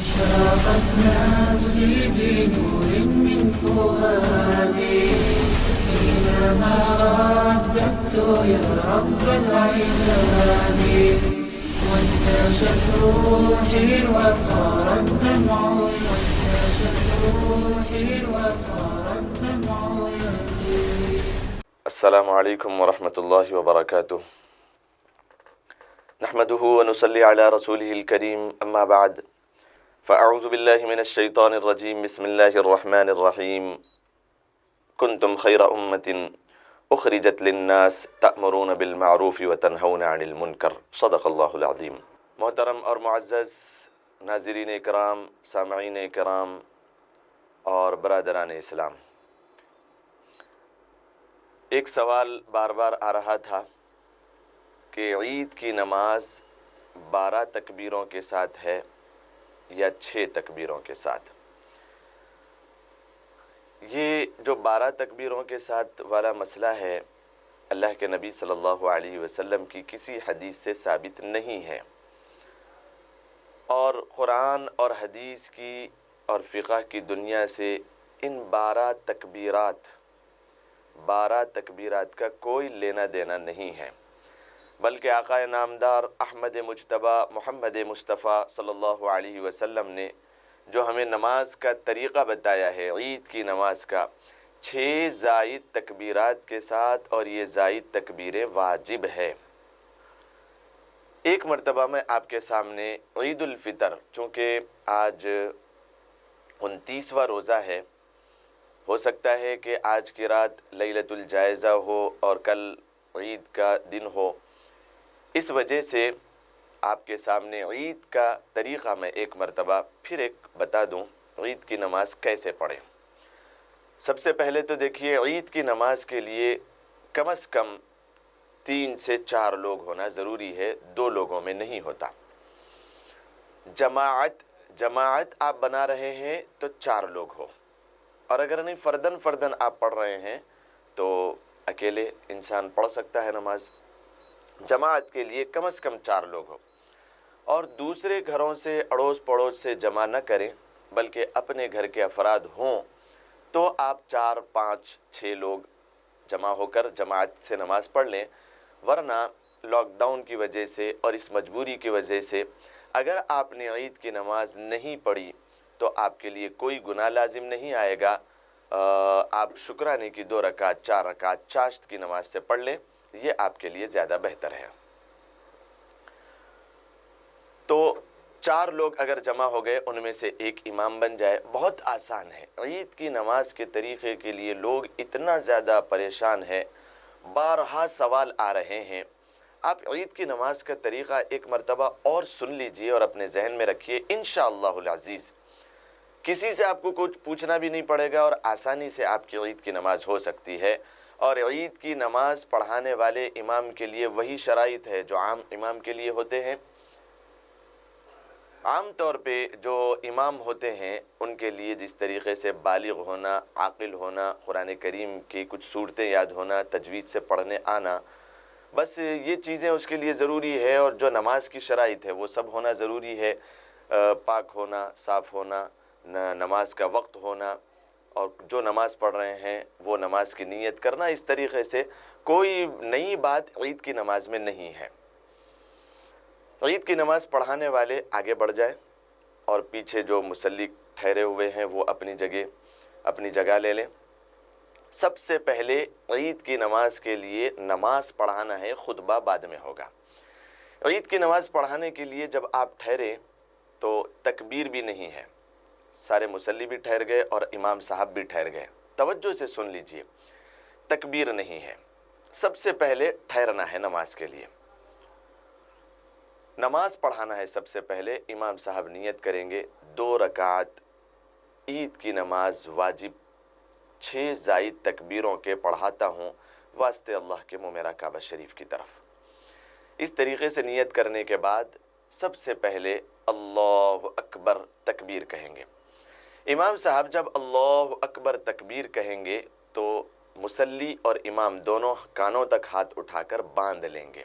أشرقت نفسي بنور من فؤادي حينما رددت يا رب العباد وانتشت روحي وصار الدمع يهدي. السلام عليكم ورحمة الله وبركاته. نحمده ونصلي على رسوله الكريم أما بعد فأعوذ بالله من الشيطان الرجيم بسم الله الرحمن الرحيم كنتم خير أمة أخرجت للناس تأمرون بالمعروف وتنهون عن المنكر صدق الله العظيم. محترم اور معزز ناظرین کرام، سامعین کرام اور برادران اسلام، ایک سوال بار بار آ رہا تھا کہ عید کی نماز 12 تکبیروں کے ساتھ ہے یا 6 تکبیروں کے ساتھ؟ یہ جو 12 تکبیروں کے ساتھ والا مسئلہ ہے، اللہ کے نبی صلی اللہ علیہ وسلم کی کسی حدیث سے ثابت نہیں ہے، اور قرآن اور حدیث کی اور فقہ کی دنیا سے ان 12 تکبیرات کا کوئی لینا دینا نہیں ہے، بلکہ آقا نامدار احمد مجتبی محمد مصطفیٰ صلی اللہ علیہ وسلم نے جو ہمیں نماز کا طریقہ بتایا ہے، عید کی نماز کا 6 زائد تکبیرات کے ساتھ، اور یہ زائد تکبیریں واجب ہے۔ ایک مرتبہ میں آپ کے سامنے عید الفطر، چونکہ آج 29واں روزہ ہے، ہو سکتا ہے کہ آج کی رات لیلۃ الجائزہ ہو اور کل عید کا دن ہو، اس وجہ سے آپ کے سامنے عید کا طریقہ میں ایک مرتبہ پھر ایک بتا دوں، عید کی نماز کیسے پڑھیں۔ سب سے پہلے تو دیکھیے، عید کی نماز کے لیے کم از کم 3 سے 4 لوگ ہونا ضروری ہے، 2 لوگوں میں نہیں ہوتا۔ جماعت آپ بنا رہے ہیں تو 4 لوگ ہو، اور اگر نہیں فردن آپ پڑھ رہے ہیں تو اکیلے انسان پڑھ سکتا ہے نماز۔ جماعت کے لیے کم از کم 4 لوگ ہو، اور دوسرے گھروں سے اڑوس پڑوس سے جمع نہ کریں، بلکہ اپنے گھر کے افراد ہوں تو آپ 4 5 6 لوگ جمع ہو کر جماعت سے نماز پڑھ لیں۔ ورنہ لاک ڈاؤن کی وجہ سے اور اس مجبوری کی وجہ سے اگر آپ نے عید کی نماز نہیں پڑھی تو آپ کے لیے کوئی گناہ لازم نہیں آئے گا، آپ شکرانے کی 2 رکعت 4 رکعت چاشت کی نماز سے پڑھ لیں، یہ آپ کے لیے زیادہ بہتر ہے۔ تو 4 لوگ اگر جمع ہو گئے، ان میں سے ایک امام بن جائے، بہت آسان ہے۔ عید کی نماز کے طریقے کے لیے لوگ اتنا زیادہ پریشان ہیں، بارہا سوال آ رہے ہیں۔ آپ عید کی نماز کا طریقہ ایک مرتبہ اور سن لیجئے اور اپنے ذہن میں رکھیے، انشاءاللہ العزیز کسی سے آپ کو کچھ پوچھنا بھی نہیں پڑے گا، اور آسانی سے آپ کی عید کی نماز ہو سکتی ہے۔ اور عید کی نماز پڑھانے والے امام کے لیے وہی شرائط ہے جو عام امام کے لیے ہوتے ہیں۔ عام طور پہ جو امام ہوتے ہیں ان کے لیے جس طریقے سے بالغ ہونا، عاقل ہونا، قرآن کریم کی کچھ صورتیں یاد ہونا، تجوید سے پڑھنے آنا، بس یہ چیزیں اس کے لیے ضروری ہے، اور جو نماز کی شرائط ہے وہ سب ہونا ضروری ہے، پاک ہونا، صاف ہونا، نماز کا وقت ہونا، اور جو نماز پڑھ رہے ہیں وہ نماز کی نیت کرنا۔ اس طریقے سے کوئی نئی بات عید کی نماز میں نہیں ہے۔ عید کی نماز پڑھانے والے آگے بڑھ جائیں، اور پیچھے جو مصلی ٹھہرے ہوئے ہیں وہ اپنی جگہ لے لیں۔ سب سے پہلے عید کی نماز کے لیے نماز پڑھانا ہے، خطبہ بعد میں ہوگا۔ عید کی نماز پڑھانے کے لیے جب آپ ٹھہرے تو تکبیر بھی نہیں ہے، سارے مصلی بھی ٹھہر گئے اور امام صاحب بھی ٹھہر گئے، توجہ سے سن لیجئے، تکبیر نہیں ہے۔ سب سے پہلے ٹھہرنا ہے نماز کے لیے، نماز پڑھانا ہے۔ سب سے پہلے امام صاحب نیت کریں گے 2 رکعت عید کی نماز واجب 6 زائد تکبیروں کے پڑھاتا ہوں واسطے اللہ کے میرا کعبہ شریف کی طرف۔ اس طریقے سے نیت کرنے کے بعد سب سے پہلے اللہ اکبر تکبیر کہیں گے۔ امام صاحب جب اللہ اکبر تکبیر کہیں گے تو مصلی اور امام دونوں کانوں تک ہاتھ اٹھا کر باندھ لیں گے۔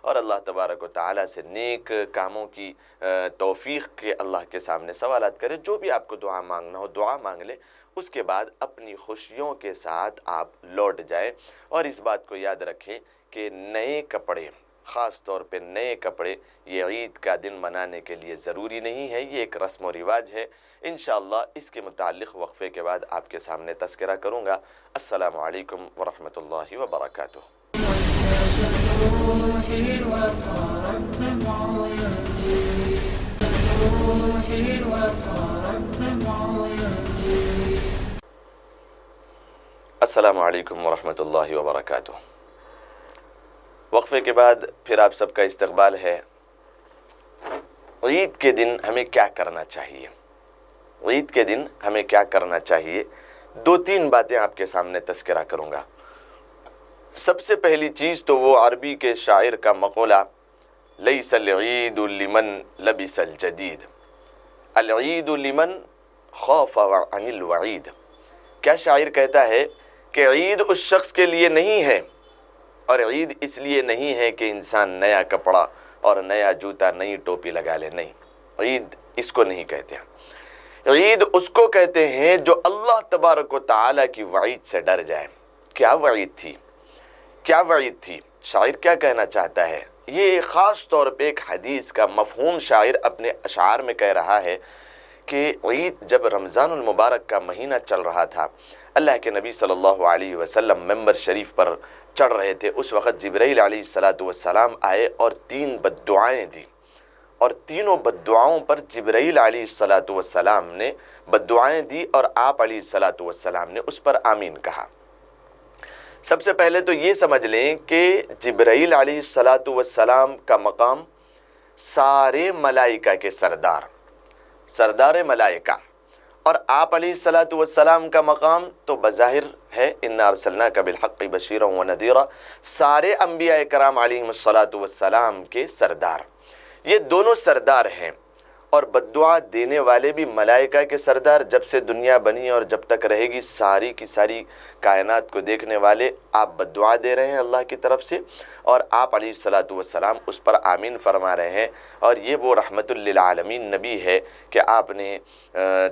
اور اللہ تبارک و تعالیٰ سے نیک کاموں کی توفیق کے اللہ کے سامنے سوالات کریں۔ جو بھی آپ کو دعا مانگنا ہو دعا مانگ لیں، اس کے بعد اپنی خوشیوں کے ساتھ آپ لوٹ جائیں۔ اور اس بات کو یاد رکھیں کہ نئے کپڑے، خاص طور پہ نئے کپڑے، یہ عید کا دن منانے کے لیے ضروری نہیں ہے، یہ ایک رسم و رواج ہے۔ انشاءاللہ اس کے متعلق وقفے کے بعد آپ کے سامنے تذکرہ کروں گا۔ السلام علیکم ورحمۃ اللہ وبرکاتہ۔ روحي وصار الدمع يهدي، روحي وصار الدمع يهدي۔ السلام علیکم ورحمۃ اللہ وبرکاتہ۔ وقفے کے بعد پھر آپ سب کا استقبال ہے۔ عید کے دن ہمیں کیا کرنا چاہیے؟ عید کے دن ہمیں کیا کرنا چاہیے؟ دو تین باتیں آپ کے سامنے تذکرہ کروں گا۔ سب سے پہلی چیز تو وہ عربی کے شاعر کا مقولہ لیس العید لمن لبس الجدید، العید لمن خوف عن الوعید۔ کیا شاعر کہتا ہے کہ عید اس شخص کے لیے نہیں ہے، اور عید اس لیے نہیں ہے کہ انسان نیا کپڑا اور نیا جوتا نئی ٹوپی لگا لے، نہیں، عید اس کو نہیں کہتے ہیں۔ عید اس کو کہتے ہیں جو اللہ تبارک و تعالیٰ کی وعید سے ڈر جائے۔ کیا وعید تھی؟ کیا وعید تھی؟ شاعر کیا کہنا چاہتا ہے؟ یہ خاص طور پہ ایک حدیث کا مفہوم شاعر اپنے اشعار میں کہہ رہا ہے کہ عید جب رمضان المبارک کا مہینہ چل رہا تھا، اللہ کے نبی صلی اللہ علیہ وسلم ممبر شریف پر چڑھ رہے تھے، اس وقت جبرائیل علیہ السلام آئے اور 3 بددعائیں دی، اور تینوں بددعاؤں پر جبرائیل علیہ السلام نے بددعائیں دی اور آپ علیہ السلام نے اس پر آمین کہا۔ سب سے پہلے تو یہ سمجھ لیں کہ جبرائیل علیہ السلام کا مقام سارے ملائکہ کے سردار ملائکہ، اور آپ علیہ السلام کا مقام تو بظاہر ہے انا ارسلناک بالحق بشیرا ونذیرا، سارے انبیاء کرام علیہم السلام کے سردار۔ یہ دونوں سردار ہیں، اور بددعا دینے والے بھی ملائکہ کے سردار، جب سے دنیا بنی اور جب تک رہے گی ساری کی ساری کائنات کو دیکھنے والے آپ بددعا دے رہے ہیں اللہ کی طرف سے، اور آپ علیہ السلام اس پر آمین فرما رہے ہیں۔ اور یہ وہ رحمت للعالمین نبی ہے کہ آپ نے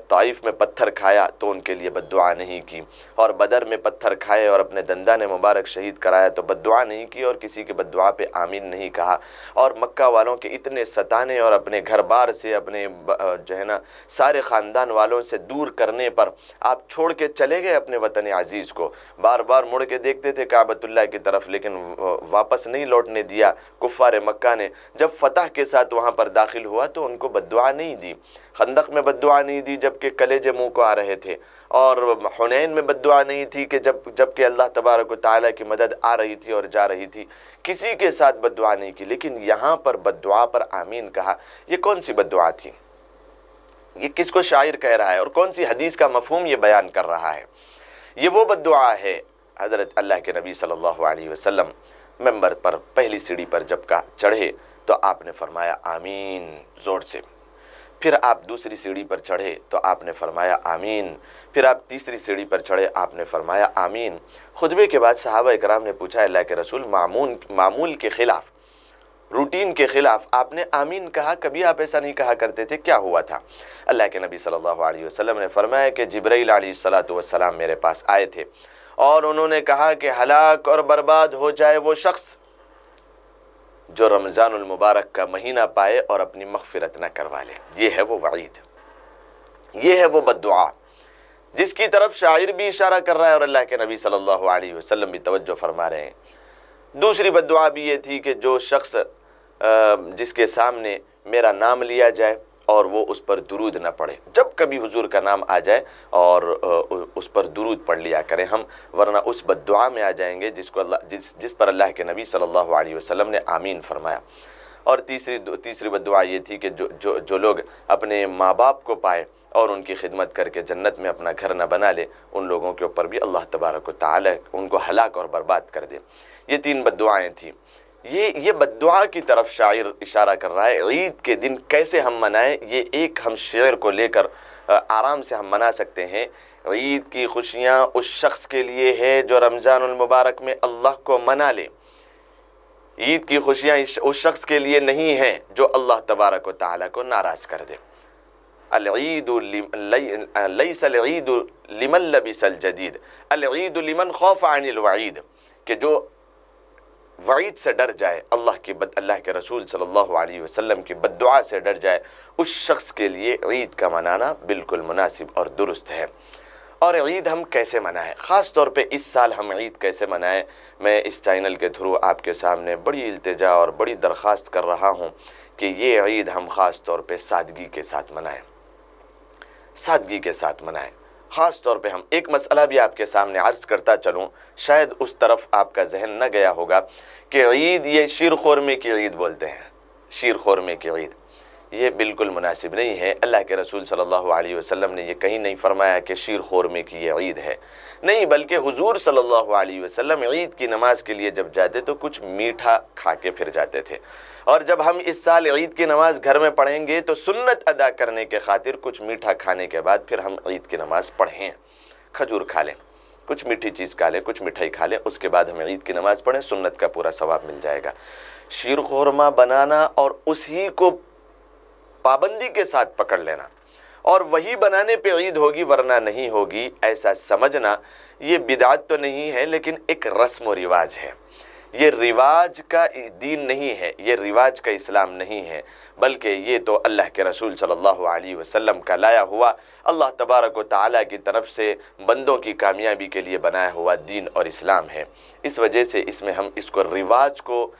طائف میں پتھر کھایا تو ان کے لیے بددعا نہیں کی، اور بدر میں پتھر کھائے اور اپنے دندان مبارک شہید کرایا تو بددعا نہیں کی اور کسی کی بددعا پہ آمین نہیں کہا، اور مکہ والوں کے اتنے ستانے اور اپنے گھر بار سے اپنے جو ہے نا سارے خاندان والوں سے دور کرنے پر آپ چھوڑ کے چلے گئے اپنے وطن عزیز کو، بار بار مڑ کے دیکھتے تھے کعبۃ اللہ کی طرف لیکن واپس نہیں لوٹنے دیا کفار مکہ نے۔ جب فتح کے ساتھ وہاں پر داخل ہوا تو ان کو بددعا نہیں دی، خندق میں بددعا نہیں دی جبکہ کلیجے منہ کو آ رہے تھے، اور حنین میں بددعا نہیں تھی کہ جبکہ اللہ تبارک و تعالیٰ کی مدد آ رہی تھی اور جا رہی تھی، کسی کے ساتھ بددعا نہیں کی، لیکن یہاں پر بددعا پر آمین کہا۔ یہ کون سی بددعا تھی؟ یہ کس کو شاعر کہہ رہا ہے اور کون سی حدیث کا مفہوم یہ بیان کر رہا ہے؟ یہ وہ بددعا ہے، حضرت اللہ کے نبی صلی اللہ علیہ وسلم ممبر پر پہلی سیڑھی پر جب کا چڑھے تو آپ نے فرمایا آمین زور سے، پھر آپ دوسری سیڑھی پر چڑھے تو آپ نے فرمایا آمین، پھر آپ تیسری سیڑھی پر چڑھے آپ نے فرمایا آمین۔ خطبے کے بعد صحابہ اکرام نے پوچھا اللہ کے رسول معمول کے خلاف، روٹین کے خلاف آپ نے آمین کہا، کبھی آپ ایسا نہیں کہا کرتے تھے، کیا ہوا تھا؟ اللہ کے نبی صلی اللہ علیہ وسلم نے فرمایا کہ جبرائیل علیہ السلام میرے پاس آئے تھے اور انہوں نے کہا کہ ہلاک اور برباد ہو جائے وہ شخص جو رمضان المبارک کا مہینہ پائے اور اپنی مغفرت نہ کروا لے۔ یہ ہے وہ وعید، یہ ہے وہ بددعا جس کی طرف شاعر بھی اشارہ کر رہا ہے اور اللہ کے نبی صلی اللہ علیہ وسلم بھی توجہ فرما رہے ہیں۔ دوسری بددعا بھی یہ تھی کہ جو شخص جس کے سامنے میرا نام لیا جائے اور وہ اس پر درود نہ پڑھے، جب کبھی حضور کا نام آ جائے اور اس پر درود پڑھ لیا کریں ہم، ورنہ اس بددعا میں آ جائیں گے جس پر اللہ کے نبی صلی اللہ علیہ وسلم نے آمین فرمایا۔ اور تیسری بددعا یہ تھی کہ جو لوگ اپنے ماں باپ کو پائے اور ان کی خدمت کر کے جنت میں اپنا گھر نہ بنا لے، ان لوگوں کے اوپر بھی اللہ تبارک و تعالی ان کو ہلاک اور برباد کر دے۔ یہ 3 بددعائیں تھیں۔ یہ بددعا کی طرف شاعر اشارہ کر رہا ہے۔ عید کے دن کیسے ہم منائیں، یہ ایک ہم شعر کو لے کر آرام سے ہم منا سکتے ہیں۔ عید کی خوشیاں اس شخص کے لیے ہے جو رمضان المبارک میں اللہ کو منا لے۔ عید کی خوشیاں اس شخص کے لیے نہیں ہیں جو اللہ تبارک و تعالیٰ کو ناراض کر دے۔ العید لیس العید لمن لبس الجدید، العید لمن خوف عن الوعید، کہ جو وعید سے ڈر جائے، اللہ کے رسول صلی اللہ علیہ وسلم کی بد دعا سے ڈر جائے، اس شخص کے لیے عید کا منانا بالکل مناسب اور درست ہے۔ اور عید ہم کیسے منائیں، خاص طور پہ اس سال ہم عید کیسے منائیں، میں اس چینل کے تھرو آپ کے سامنے بڑی التجا اور بڑی درخواست کر رہا ہوں کہ یہ عید ہم خاص طور پہ سادگی کے ساتھ منائیں، سادگی کے ساتھ منائیں۔ خاص طور پہ ہم ایک مسئلہ بھی آپ کے سامنے عرض کرتا چلوں، شاید اس طرف آپ کا ذہن نہ گیا ہوگا کہ عید یہ شیر خورمے کی عید بولتے ہیں، شیر خورمے کی عید، یہ بالکل مناسب نہیں ہے۔ اللہ کے رسول صلی اللہ علیہ وسلم نے یہ کہیں نہیں فرمایا کہ شیر خورمے کی یہ عید ہے، نہیں، بلکہ حضور صلی اللہ علیہ وسلم عید کی نماز کے لیے جب جاتے تو کچھ میٹھا کھا کے پھر جاتے تھے، اور جب ہم اس سال عید کی نماز گھر میں پڑھیں گے تو سنت ادا کرنے کے خاطر کچھ میٹھا کھانے کے بعد پھر ہم عید کی نماز پڑھیں، کھجور کھا لیں، کچھ میٹھی چیز کھا لیں، کچھ مٹھائی کھا لیں، اس کے بعد ہمیں عید کی نماز پڑھیں، سنت کا پورا ثواب مل جائے گا۔ شیر خورما بنانا اور اسی کو پابندی کے ساتھ پکڑ لینا اور وہی بنانے پہ عید ہوگی ورنہ نہیں ہوگی، ایسا سمجھنا، یہ بدعت تو نہیں ہے لیکن ایک رسم و رواج ہے۔ یہ رواج کا دین نہیں ہے، یہ رواج کا اسلام نہیں ہے، بلکہ یہ تو اللہ کے رسول صلی اللہ علیہ وسلم کا لایا ہوا، اللہ تبارک و تعالیٰ کی طرف سے بندوں کی کامیابی کے لیے بنایا ہوا دین اور اسلام ہے۔ اس وجہ سے اس میں ہم اس کو رواج کو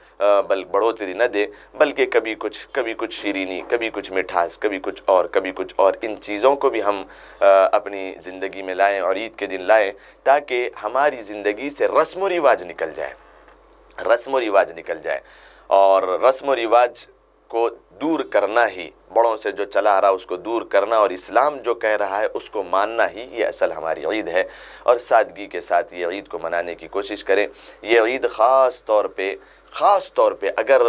بڑھوتری نہ دیں، بلکہ کبھی کچھ شیرینی، کبھی کچھ مٹھاس، کبھی کچھ اور ان چیزوں کو بھی ہم اپنی زندگی میں لائیں اور عید کے دن لائیں، تاکہ ہماری زندگی سے رسم و رواج نکل جائے، رسم و رواج نکل جائے، اور رسم و رواج کو دور کرنا ہی، بڑوں سے جو چلا آ رہا اس کو دور کرنا اور اسلام جو کہہ رہا ہے اس کو ماننا ہی یہ اصل ہماری عید ہے، اور سادگی کے ساتھ یہ عید کو منانے کی کوشش کریں۔ یہ عید خاص طور پہ اگر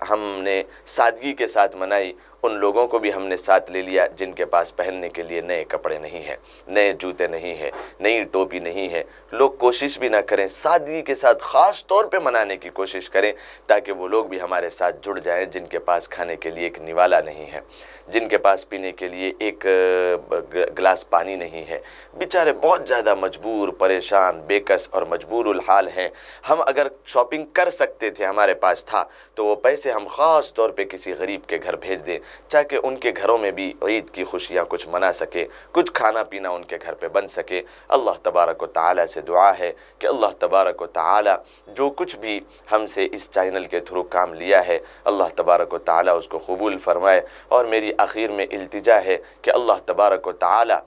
ہم نے سادگی کے ساتھ منائی، ان لوگوں کو بھی ہم نے ساتھ لے لیا جن کے پاس پہننے کے لیے نئے کپڑے نہیں ہیں، نئے جوتے نہیں ہیں، نئی ٹوپی نہیں ہے، لوگ کوشش بھی نہ کریں، سادگی کے ساتھ خاص طور پہ منانے کی کوشش کریں، تاکہ وہ لوگ بھی ہمارے ساتھ جڑ جائیں جن کے پاس کھانے کے لیے ایک نوالا نہیں ہے، جن کے پاس پینے کے لیے ایک گلاس پانی نہیں ہے، بیچارے بہت زیادہ مجبور، پریشان، بے کس اور مجبور الحال ہیں۔ ہم اگر شاپنگ کر سکتے تھے، ہمارے پاس تھا، تو وہ پیسے ہم خاص طور پہ کسی غریب کے گھر بھیج دیں، تاکہ ان کے گھروں میں بھی عید کی خوشیاں کچھ منا سکے، کچھ کھانا پینا ان کے گھر پہ بن سکے۔ اللہ تبارک و تعالیٰ سے دعا ہے کہ اللہ تبارک و تعالیٰ جو کچھ بھی ہم سے اس چینل کے تھرو کام لیا ہے، اللہ تبارک و تعالیٰ اس کو قبول فرمائے، اور میری آخر میں التجا ہے کہ اللہ تبارک و تعالیٰ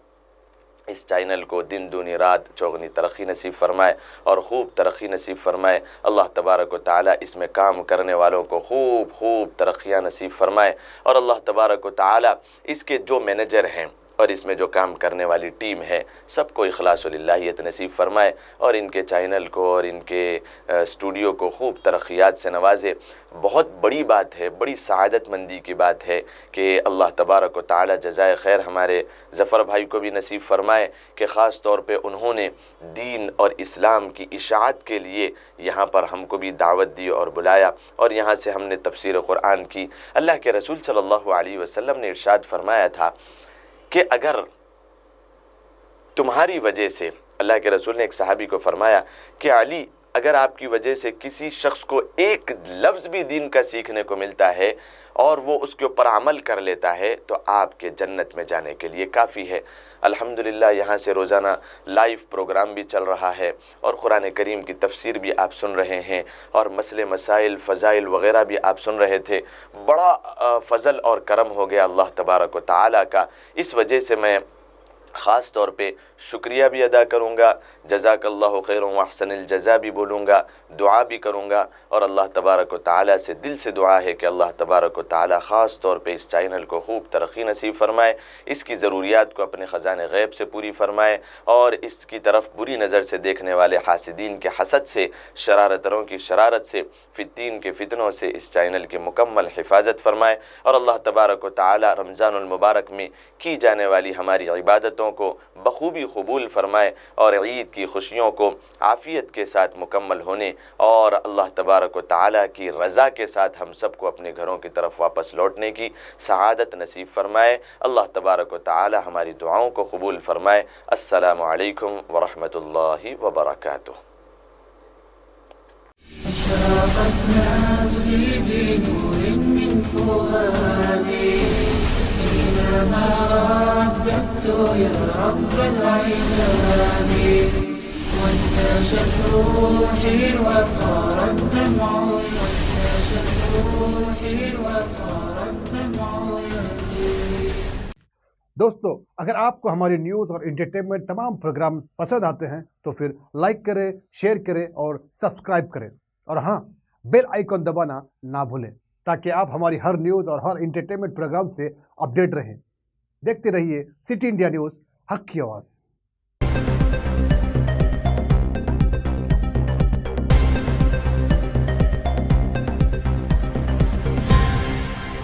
اس چینل کو دن دونی رات چوگنی ترقی نصیب فرمائے اور خوب ترقی نصیب فرمائے۔ اللہ تبارک و تعالیٰ اس میں کام کرنے والوں کو خوب ترقیاں نصیب فرمائے، اور اللہ تبارک و تعالیٰ اس کے جو مینیجر ہیں اور اس میں جو کام کرنے والی ٹیم ہے، سب کو اخلاص و للہیت نصیب فرمائے، اور ان کے چینل کو اور ان کے اسٹوڈیو کو خوب ترقیات سے نوازے۔ بہت بڑی بات ہے، بڑی سعادت مندی کی بات ہے کہ اللہ تبارک و تعالیٰ جزائے خیر ہمارے ظفر بھائی کو بھی نصیب فرمائے کہ خاص طور پہ انہوں نے دین اور اسلام کی اشاعت کے لیے یہاں پر ہم کو بھی دعوت دی اور بلایا، اور یہاں سے ہم نے تفسیر قرآن کی۔ اللہ کے رسول صلی اللہ علیہ وسلم نے ارشاد فرمایا تھا کہ اگر تمہاری وجہ سے، اللہ کے رسول نے ایک صحابی کو فرمایا کہ علی، اگر آپ کی وجہ سے کسی شخص کو ایک لفظ بھی دین کا سیکھنے کو ملتا ہے اور وہ اس کے اوپر عمل کر لیتا ہے تو آپ کے جنت میں جانے کے لیے کافی ہے۔ الحمدللہ یہاں سے روزانہ لائیو پروگرام بھی چل رہا ہے، اور قرآن کریم کی تفسیر بھی آپ سن رہے ہیں، اور مسئلے مسائل فضائل وغیرہ بھی آپ سن رہے تھے۔ بڑا فضل اور کرم ہو گیا اللہ تبارک و تعالیٰ کا۔ اس وجہ سے میں خاص طور پہ شکریہ بھی ادا کروں گا، جزاک اللہ خیر و احسن الجزا بھی بولوں گا، دعا بھی کروں گا، اور اللہ تبارک و تعالیٰ سے دل سے دعا ہے کہ اللہ تبارک و تعالیٰ خاص طور پہ اس چینل کو خوب ترقی نصیب فرمائے، اس کی ضروریات کو اپنے خزانے غیب سے پوری فرمائے، اور اس کی طرف بری نظر سے دیکھنے والے حاسدین کے حسد سے، شرارتروں کی شرارت سے، فتین کے فتنوں سے اس چینل کی مکمل حفاظت فرمائے، اور اللہ تبارک و تعالیٰ رمضان المبارک میں کی جانے والی ہماری عبادتوں عملوں کو بخوبی قبول فرمائے اور عید کی خوشیوں کو عافیت کے ساتھ مکمل ہونے اور اللہ تبارک و تعالیٰ کی رضا کے ساتھ ہم سب کو اپنے گھروں کی طرف واپس لوٹنے کی سعادت نصیب فرمائے۔ اللہ تبارک و تعالیٰ ہماری دعاؤں کو قبول فرمائے۔ السلام علیکم ورحمۃ اللہ وبرکاتہ۔ أشرقت نفسي بنور من فؤادي حينما رددت يا رب العباد وانتشت روحي وصار الدمع يجري۔ دوستو اگر آپ کو ہماری نیوز اور انٹرٹینمنٹ تمام پروگرام پسند آتے ہیں تو پھر لائک کریں، شیئر کریں اور سبسکرائب کریں، اور ہاں بیل آئیکن دبانا نہ بھولیں تاکہ آپ ہماری ہر نیوز اور ہر انٹرٹینمنٹ پروگرام سے اپڈیٹ رہیں۔ دیکھتے رہیے سٹی انڈیا نیوز، حق کی آواز۔